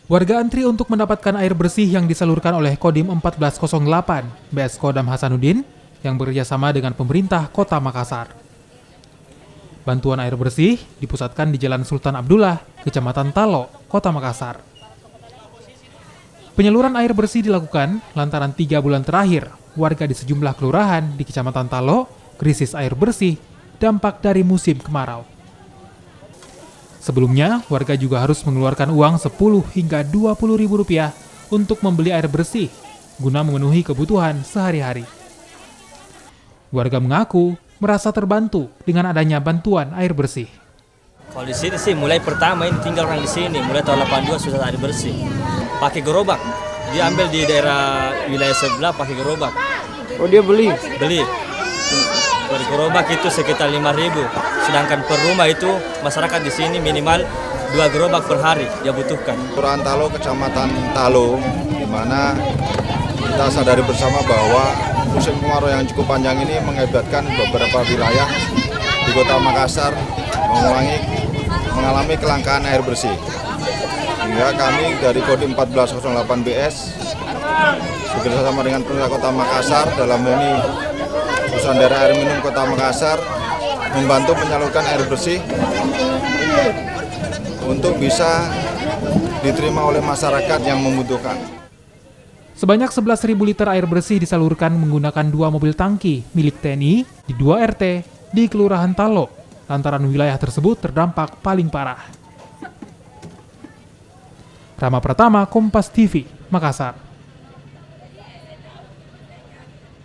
Warga antri untuk mendapatkan air bersih yang disalurkan oleh Kodim 1408 BS Kodam Hasanuddin yang bekerjasama dengan pemerintah Kota Makassar. Bantuan air bersih dipusatkan di Jalan Sultan Abdullah, Kecamatan Talo, Kota Makassar. Penyaluran air bersih dilakukan lantaran 3 bulan terakhir warga di sejumlah kelurahan di Kecamatan Talo krisis air bersih dampak dari musim kemarau. Sebelumnya, warga juga harus mengeluarkan uang 10 hingga 20 ribu rupiah untuk membeli air bersih guna memenuhi kebutuhan sehari-hari. Warga mengaku merasa terbantu dengan adanya bantuan air bersih. Kalau di sini sih mulai pertama ini tinggal orang di sini, mulai tahun 82 susah air bersih. Pakai gerobak, dia ambil di daerah wilayah sebelah pakai gerobak. Oh, dia beli? Beli. Per gerobak itu sekitar 5.000. Sedangkan per rumah itu masyarakat di sini minimal 2 gerobak per hari dia butuhkan. Kelurahan Talo, Kecamatan Talo, di mana kita sadari bersama bahwa musim kemarau yang cukup panjang ini mengakibatkan beberapa wilayah di Kota Makassar mengalami kelangkaan air bersih. Sehingga kami dari Kodim 1408 BS bekerjasama dengan pemerintah Kota Makassar dalam ini perusahaan daerah air minum Kota Makassar membantu menyalurkan air bersih untuk bisa diterima oleh masyarakat yang membutuhkan. Sebanyak 11.000 liter air bersih disalurkan menggunakan 2 mobil tangki milik TNI di 2 RT di Kelurahan Talo, lantaran wilayah tersebut terdampak paling parah. Rama Pratama, Kompas TV, Makassar.